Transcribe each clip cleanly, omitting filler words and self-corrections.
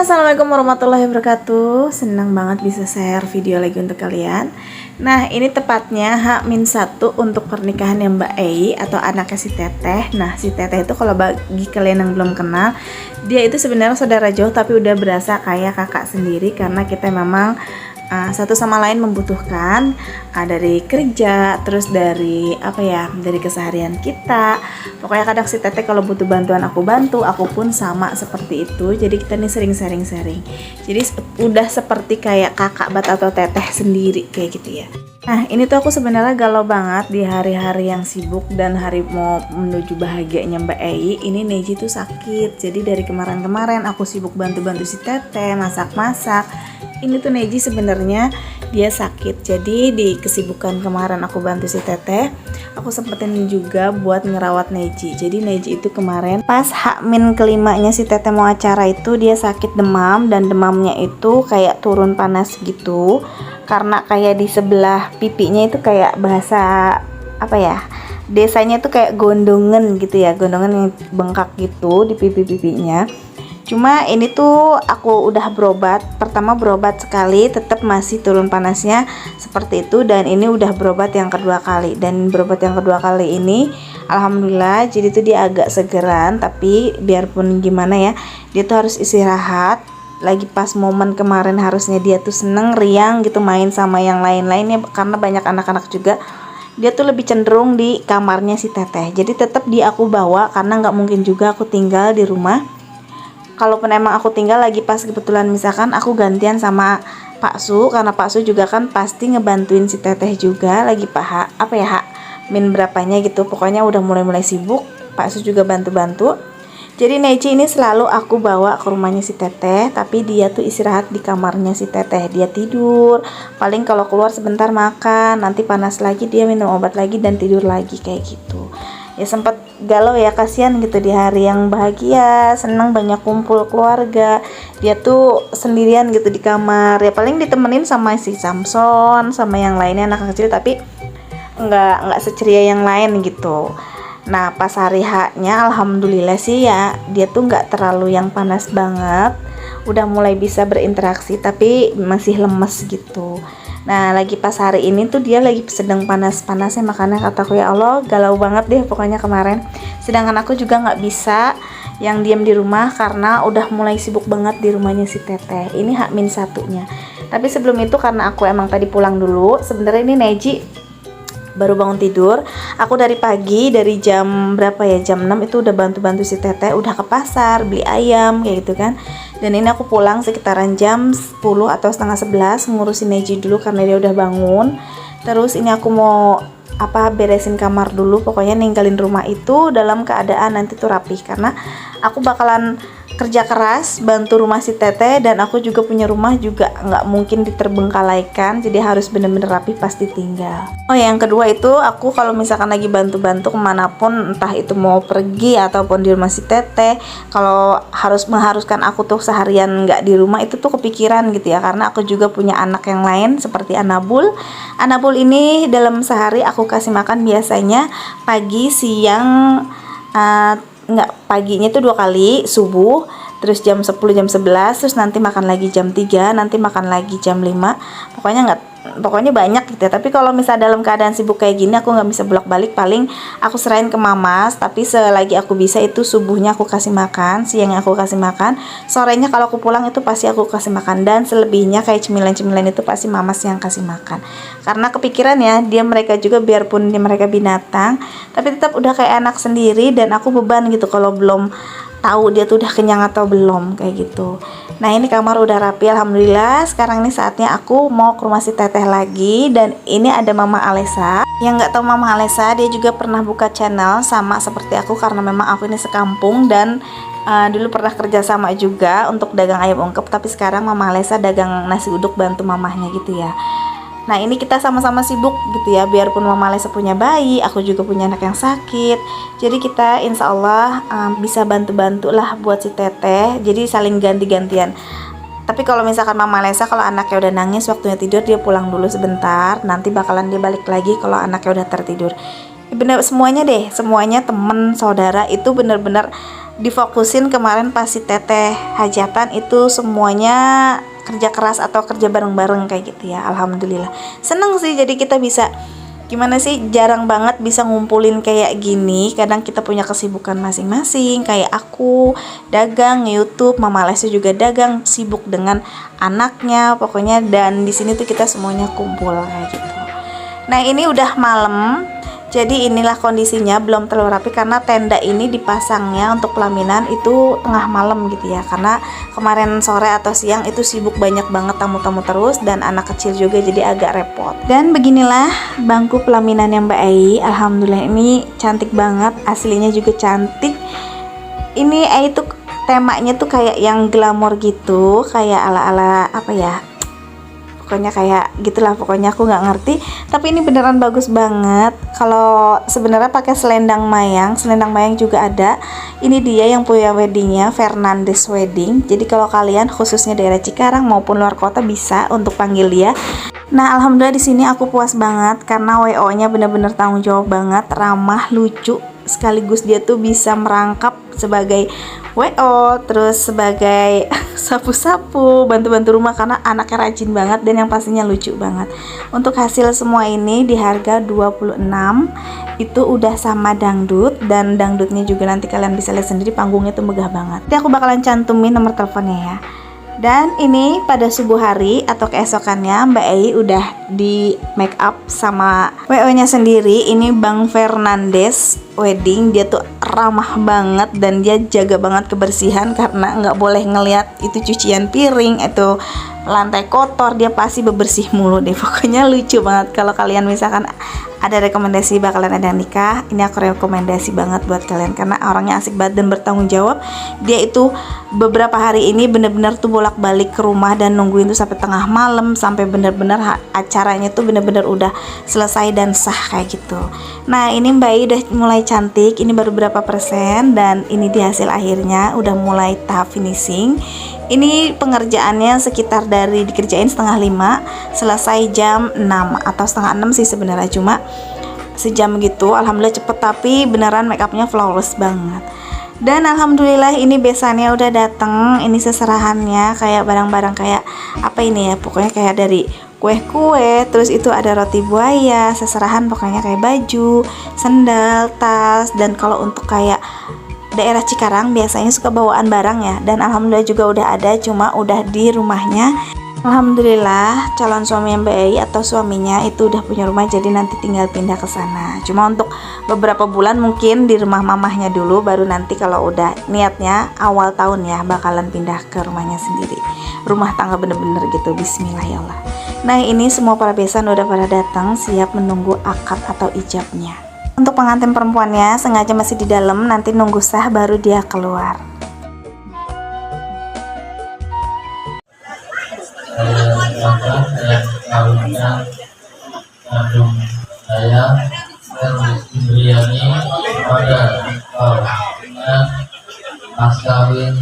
Assalamualaikum warahmatullahi wabarakatuh. Senang banget bisa share video lagi untuk kalian. Nah, ini tepatnya H-1 untuk pernikahan yang Mbak Ei atau anaknya si Teteh. Nah, si Teteh itu kalau bagi kalian yang belum kenal, dia itu sebenarnya saudara jauh tapi udah berasa kayak kakak sendiri karena kita memang satu sama lain membutuhkan dari kerja, terus dari dari keseharian kita. Pokoknya kadang si Teteh kalau butuh bantuan aku bantu, aku pun sama seperti itu. Jadi kita nih sering sharing. Jadi udah seperti kayak kakak bat atau teteh sendiri kayak gitu ya. Nah, ini tuh aku sebenarnya galau banget di hari-hari yang sibuk dan hari mau menuju bahagianya Mbak Ei. Ini Neji tuh sakit. Jadi dari kemarin-kemarin aku sibuk bantu-bantu si Teteh, masak-masak. Ini tuh Neji sebenarnya dia sakit. Jadi di kesibukan kemarin aku bantu si Teteh, aku sempetin juga buat ngerawat Neji. Jadi Neji itu kemarin pas H-min kelimanya si Teteh mau acara itu dia sakit demam, dan demamnya itu kayak turun panas gitu. Karena kayak di sebelah pipinya itu kayak bahasa desanya itu kayak gondongan gitu ya, gondongan yang bengkak gitu di pipi-pipinya. Cuma ini tuh aku udah berobat, pertama berobat sekali tetap masih turun panasnya seperti itu, dan ini udah berobat yang kedua kali, dan berobat yang kedua kali ini alhamdulillah jadi tuh dia agak segeran, tapi biarpun gimana ya dia tuh harus istirahat. Lagi pas momen kemarin harusnya dia tuh seneng riang gitu main sama yang lain-lainnya karena banyak anak-anak juga. Dia tuh lebih cenderung di kamarnya si Teteh, jadi tetap dia aku bawa karena nggak mungkin juga aku tinggal di rumah. Kalaupun emang aku tinggal lagi pas kebetulan misalkan aku gantian sama Pak Su, karena Pak Su juga kan pasti ngebantuin si Teteh juga lagi min berapanya gitu. Pokoknya udah mulai sibuk, Pak Su juga bantu-bantu. Jadi Neji ini selalu aku bawa ke rumahnya si Teteh, tapi dia tuh istirahat di kamarnya si Teteh. Dia tidur, paling kalau keluar sebentar makan, nanti panas lagi dia minum obat lagi dan tidur lagi kayak gitu. Ya sempat galau ya, kasihan gitu di hari yang bahagia, senang banyak kumpul keluarga. Dia tuh sendirian gitu di kamar. Ya paling ditemenin sama si Samson sama yang lainnya anak kecil, tapi nggak seceria yang lain gitu. Nah, pas hari H-nya alhamdulillah sih ya dia tuh nggak terlalu yang panas banget, udah mulai bisa berinteraksi tapi masih lemes gitu. Nah, lagi pas hari ini tuh dia lagi sedang panas-panasnya, makanya kataku ya Allah galau banget deh pokoknya kemarin. Sedangkan aku juga nggak bisa yang diam di rumah karena udah mulai sibuk banget di rumahnya si Teteh. Ini H-1-nya. Tapi sebelum itu karena aku emang tadi pulang dulu, sebenarnya ini Neji baru bangun tidur. Aku dari pagi, dari jam berapa ya, jam 6 itu udah bantu-bantu si Teteh, udah ke pasar beli ayam kayak gitu kan. Dan ini aku pulang sekitaran jam 10 atau setengah 11 ngurusin Neji dulu karena dia udah bangun. Terus ini aku mau beresin kamar dulu, pokoknya ninggalin rumah itu dalam keadaan nanti tuh rapih, karena aku bakalan kerja keras bantu rumah si Teteh, dan aku juga punya rumah juga nggak mungkin diterbengkalaikan, jadi harus bener-bener rapi pas ditinggal. Oh, yang kedua itu aku kalau misalkan lagi bantu-bantu kemanapun, entah itu mau pergi ataupun di rumah si Teteh, kalau mengharuskan aku tuh seharian nggak di rumah itu tuh kepikiran gitu ya, karena aku juga punya anak yang lain seperti Anabul. Anabul ini dalam sehari aku kasih makan biasanya pagi, siang, paginya tuh 2 kali, subuh, terus jam 10, jam 11, terus nanti makan lagi jam 3, nanti makan lagi jam 5. Pokoknya banyak gitu ya. Tapi kalau misalnya dalam keadaan sibuk kayak gini aku nggak bisa bolak-balik, paling aku serahin ke Mamas. Tapi selagi aku bisa itu subuhnya aku kasih makan, siangnya aku kasih makan, sorenya kalau aku pulang itu pasti aku kasih makan, dan selebihnya kayak cemilan-cemilan itu pasti Mamas yang kasih makan. Karena kepikiran ya, mereka juga biarpun mereka binatang, tapi tetap udah kayak anak sendiri, dan aku beban gitu kalau belum tahu dia tuh udah kenyang atau belum kayak gitu. Nah, ini kamar udah rapi alhamdulillah. Sekarang ini saatnya aku mau ke rumah si Teteh lagi, dan ini ada Mama Alesa. Yang nggak tahu Mama Alesa, dia juga pernah buka channel sama seperti aku karena memang aku ini sekampung, dan dulu pernah kerja sama juga untuk dagang ayam ungkep, tapi sekarang Mama Alesa dagang nasi uduk bantu mamahnya gitu ya. Nah, ini kita sama-sama sibuk gitu ya, biarpun Mama Alesa punya bayi, aku juga punya anak yang sakit. Jadi kita insya Allah bisa bantu-bantu lah buat si Teteh, jadi saling ganti-gantian. Tapi kalau misalkan Mama Alesa kalau anaknya udah nangis waktunya tidur, dia pulang dulu sebentar, nanti bakalan dia balik lagi kalau anaknya udah tertidur. Bener semuanya deh, semuanya temen, saudara itu bener-bener difokusin kemarin pas si teteh hajatan itu semuanya kerja keras atau kerja bareng-bareng kayak gitu ya. Alhamdulillah seneng sih, jadi kita bisa gimana sih, jarang banget bisa ngumpulin kayak gini. Kadang kita punya kesibukan masing-masing, kayak aku dagang, YouTube, Mama Lesti juga dagang, sibuk dengan anaknya pokoknya, dan di sini tuh kita semuanya kumpul kayak gitu. Nah ini udah malam, jadi inilah kondisinya, belum terlalu rapi karena tenda ini dipasangnya untuk pelaminan itu tengah malam gitu ya, karena kemarin sore atau siang itu sibuk banyak banget tamu-tamu terus dan anak kecil juga, jadi agak repot. Dan beginilah bangku pelaminan yang Mbak Ai. Alhamdulillah ini cantik banget, aslinya juga cantik. Ini Ai tuh temanya tuh kayak yang glamor gitu, kayak ala-ala apa ya, pokoknya kayak gitulah, pokoknya aku nggak ngerti, tapi ini beneran bagus banget. Kalau sebenarnya pakai selendang mayang juga ada. Ini dia yang punya weddingnya, Fernandes Wedding. Jadi kalau kalian khususnya daerah Cikarang maupun luar kota bisa untuk panggil dia. Nah alhamdulillah di sini aku puas banget karena WO-nya bener-bener tanggung jawab banget, ramah, lucu, sekaligus dia tuh bisa merangkap sebagai WO, terus sebagai sapu-sapu, bantu-bantu rumah karena anaknya rajin banget dan yang pastinya lucu banget. Untuk hasil semua ini di harga 26 itu udah sama dangdut, dan dangdutnya juga nanti kalian bisa lihat sendiri, panggungnya tuh megah banget. Nanti aku bakalan cantumin nomor teleponnya ya. Dan ini pada subuh hari atau keesokannya Mbak Ai udah di make up sama WO nya sendiri. Ini Bang Fernandes Wedding, dia tuh ramah banget dan dia jaga banget kebersihan karena nggak boleh ngeliat itu cucian piring atau lantai kotor, dia pasti bebersih mulu deh. Pokoknya lucu banget. Kalau kalian misalkan ada rekomendasi bakalan ada nikah, ini aku rekomendasi banget buat kalian karena orangnya asik banget dan bertanggung jawab. Dia itu beberapa hari ini bener-bener tuh bolak-balik ke rumah dan nungguin tuh sampai tengah malam, sampai bener-bener acaranya tuh bener-bener udah selesai dan sah kayak gitu. Nah ini Mbak Ai udah mulai cantik, ini baru berapa persen, dan ini di hasil akhirnya udah mulai tahap finishing. Ini pengerjaannya sekitar dari dikerjain setengah 5, selesai jam 6 atau setengah 6 sih sebenarnya, cuma sejam gitu. Alhamdulillah cepet, tapi beneran make upnya flawless banget. Dan alhamdulillah ini besannya udah dateng, ini seserahannya kayak barang-barang kayak apa ini ya, pokoknya kayak dari kue-kue, terus itu ada roti buaya, seserahan pokoknya kayak baju, sendal, tas. Dan kalau untuk kayak daerah Cikarang biasanya suka bawaan barang ya, dan alhamdulillah juga udah ada, cuma udah di rumahnya. Alhamdulillah calon suami Mbak Ai atau suaminya itu udah punya rumah, jadi nanti tinggal pindah ke sana. Cuma untuk beberapa bulan mungkin di rumah mamahnya dulu, baru nanti kalau udah niatnya awal tahun ya bakalan pindah ke rumahnya sendiri. Rumah tangga bener-bener gitu, bismillah ya Allah. Nah ini semua para besan udah pada datang, siap menunggu akad atau ijabnya. Untuk pengantin perempuannya sengaja masih di dalam, nanti nunggu sah baru dia keluar. Saya kawinnya kandung saya Indriani pada kawinnya mas kawin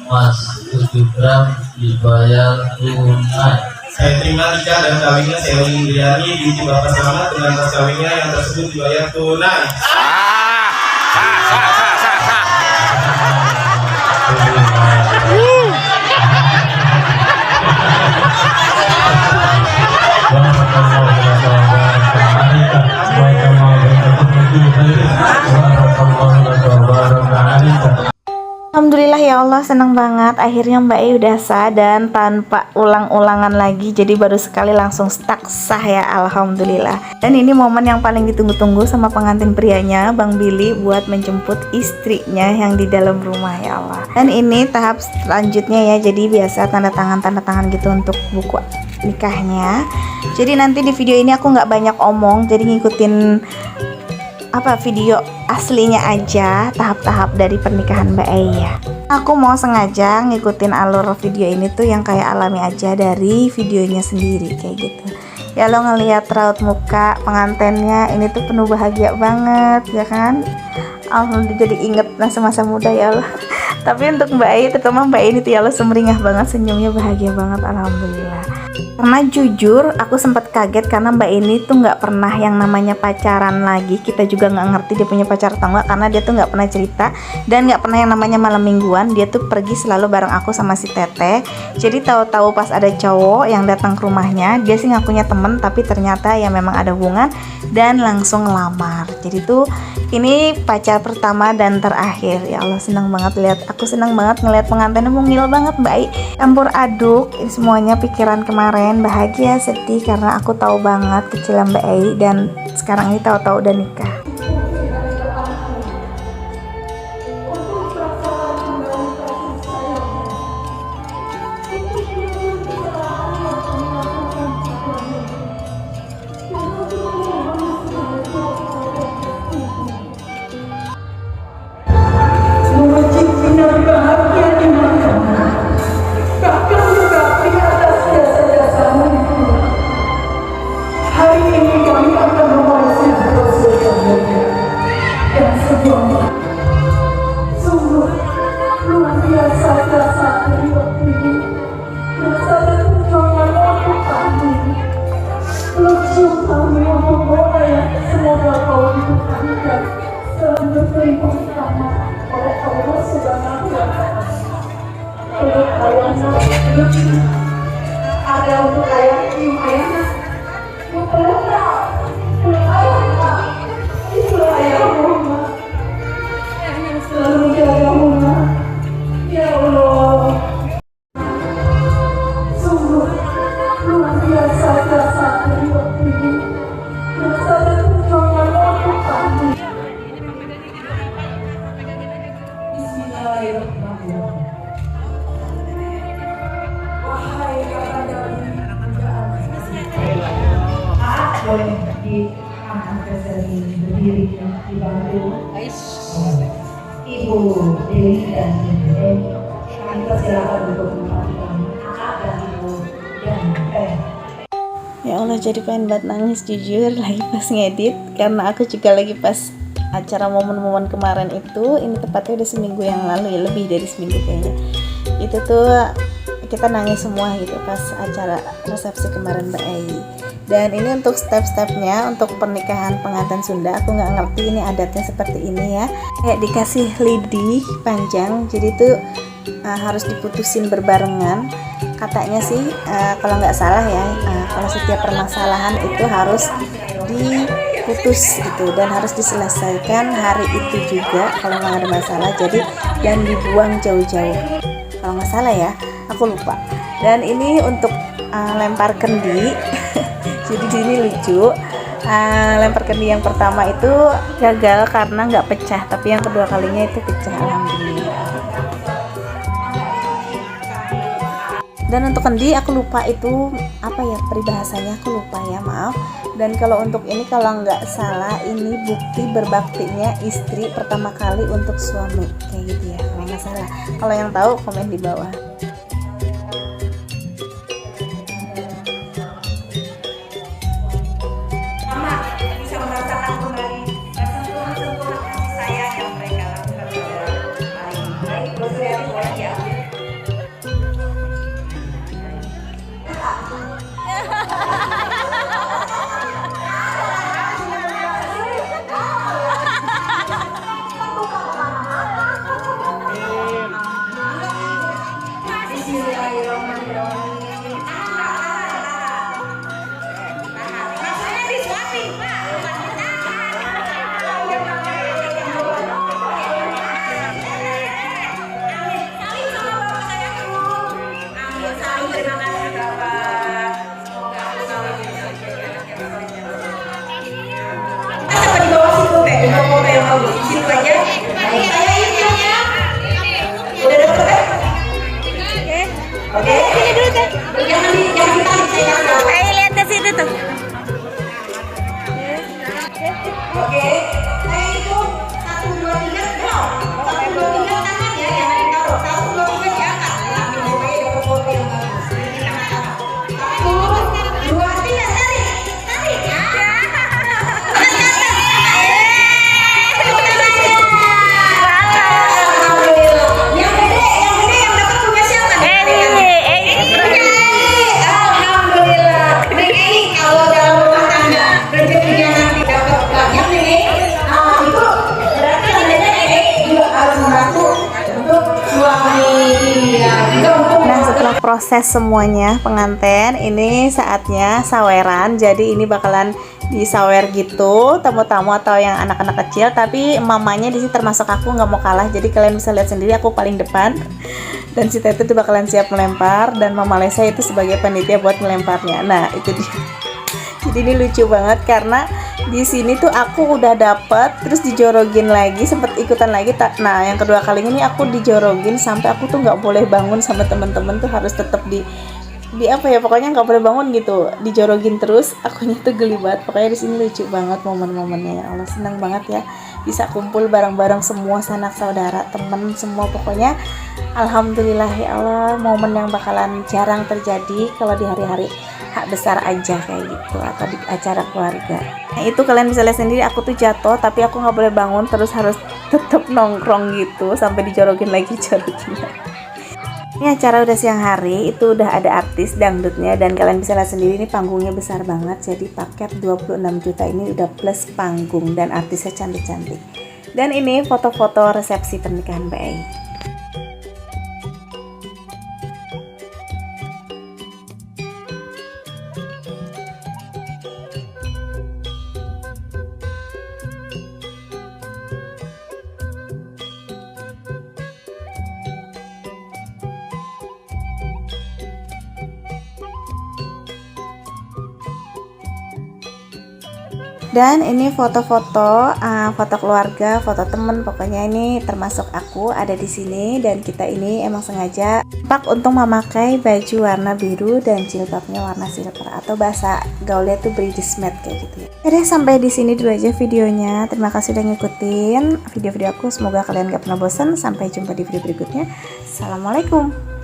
emas 7 gram dibayar tunai. Saya terima nikah dan kawinnya saya Indriani binti Bapak Selamat dengan mas kawinnya yang tersebut dibayar tunai. Alhamdulillah ya Allah, senang banget akhirnya Mbak Ai udah sah dan tanpa ulang-ulangan lagi, jadi baru sekali langsung stuck sah ya, alhamdulillah. Dan ini momen yang paling ditunggu-tunggu sama pengantin prianya, Bang Billy, buat menjemput istrinya yang di dalam rumah ya Allah. Dan ini tahap selanjutnya ya, jadi biasa tanda tangan gitu untuk buku nikahnya. Jadi nanti di video ini aku nggak banyak omong, jadi ngikutin video aslinya aja, tahap-tahap dari pernikahan Mbak Ai ya. Aku mau sengaja ngikutin alur video ini tuh yang kayak alami aja dari videonya sendiri kayak gitu. Ya lo ngelihat raut muka pengantennya ini tuh penuh bahagia banget ya kan. Alhamdulillah jadi inget masa-masa muda ya Allah. Tapi untuk Mbak Ai, terutama Mbak Ai ini tuh ya Allah, semeringah banget, senyumnya bahagia banget, alhamdulillah. Karena jujur aku sempat kaget karena Mbak ini tuh nggak pernah yang namanya pacaran lagi. Kita juga nggak ngerti dia punya pacar atau enggak karena dia tuh nggak pernah cerita dan nggak pernah yang namanya malam mingguan. Dia tuh pergi selalu bareng aku sama si Teteh. Jadi tahu-tahu pas ada cowok yang datang ke rumahnya, dia sih ngakunya temen tapi ternyata ya memang ada hubungan dan langsung ngelamar. Jadi tuh ini pacar pertama dan terakhir. Ya Allah, senang banget lihat. Aku senang banget ngeliat pengantinnya, mungil banget Mbak I. Campur aduk semuanya, pikiran kemarin, bahagia, sedih karena aku tahu banget kecilan Mbak Ai dan sekarang ini tahu-tahu udah nikah. Semoga kau diberkati dalam berterima kasih oleh Allah Subhanahu wa Ta'ala. Untuk ayahnya lebih ada untuk ayah, ayahnya itulah ayah Muhammad yang selalu menjaga Muhammad. Ya Allah, sungguh luar biasa jasa dari waktu ini. Bismillahirrahmanirrahim. Wahai kakak dari boleh diangkat dari berdiri dibantu Ibu Dewi dan Ibu Dewi. Kami persilakan untuk menyampaikan dan Ibu dan Ya Allah, jadi pengen banget nangis jujur lagi pas ngedit karena aku juga lagi pas acara momen-momen kemarin itu. Ini tepatnya udah seminggu yang lalu ya, lebih dari seminggu kayaknya. Itu tuh kita nangis semua gitu pas acara resepsi kemarin Mbak Ai. Dan ini untuk step-stepnya untuk pernikahan pengantin Sunda, aku nggak ngerti ini adatnya seperti ini ya, kayak dikasih lidi panjang, jadi tuh harus diputusin berbarengan katanya sih, kalau nggak salah ya, kalau setiap permasalahan itu harus diputus gitu dan harus diselesaikan hari itu juga kalau nggak ada masalah, jadi dan dibuang jauh-jauh kalau nggak salah ya, aku lupa. Dan ini untuk lempar kendi jadi di sini lucu, lempar kendi yang pertama itu gagal karena nggak pecah, tapi yang kedua kalinya itu pecah, alhamdulillah. Dan untuk kendi aku lupa itu apa ya peribahasanya, aku lupa ya, maaf. Dan kalau untuk ini kalau nggak salah ini bukti berbaktinya istri pertama kali untuk suami, kayak gitu ya kalau nggak salah. Kalau yang tahu komen di bawah. proses semuanya pengantin. Ini saatnya saweran. Jadi ini bakalan disawer gitu, tamu-tamu atau yang anak-anak kecil. Tapi mamanya di sini termasuk aku, nggak mau kalah. Jadi kalian bisa lihat sendiri, aku paling depan. Dan si Tete tuh bakalan siap melempar, dan Mama Lesa itu sebagai panitia buat melemparnya. Nah itu dia. Jadi ini lucu banget karena di sini tuh aku udah dapet, terus dijorogin lagi, sempet ikutan lagi. Nah yang kedua kalinya ini aku dijorogin sampai aku tuh nggak boleh bangun, sama temen-temen tuh harus tetap di apa ya, pokoknya nggak boleh bangun gitu, dijorogin terus. Akunya tuh geli banget. Pokoknya di sini lucu banget momen-momennya. Ya Allah, senang banget ya bisa kumpul bareng-bareng semua sanak saudara, temen semua. Pokoknya alhamdulillah ya Allah, momen yang bakalan jarang terjadi kalau di hari-hari hak besar aja kayak gitu, atau di acara keluarga. Nah itu kalian bisa lihat sendiri, aku tuh jatuh tapi aku nggak boleh bangun, terus harus tetap nongkrong gitu sampai dijorogin lagi. Ini acara udah siang hari, itu udah ada artis dangdutnya, dan kalian bisa lihat sendiri ini panggungnya besar banget. Jadi paket 26 juta ini udah plus panggung, dan artisnya cantik-cantik. Dan ini foto-foto resepsi pernikahan Mbak Ei. Dan ini foto-foto, foto keluarga, foto temen, pokoknya ini termasuk aku ada di sini. Dan kita ini emang sengaja pak untuk memakai baju warna biru dan jilbabnya warna silver, atau bahasa gaulnya tuh British matte kayak gitu ya. Oke, sampai di sini dulu aja videonya. Terima kasih udah ngikutin video-video aku. Semoga kalian gak pernah bosan. Sampai jumpa di video berikutnya. Assalamualaikum.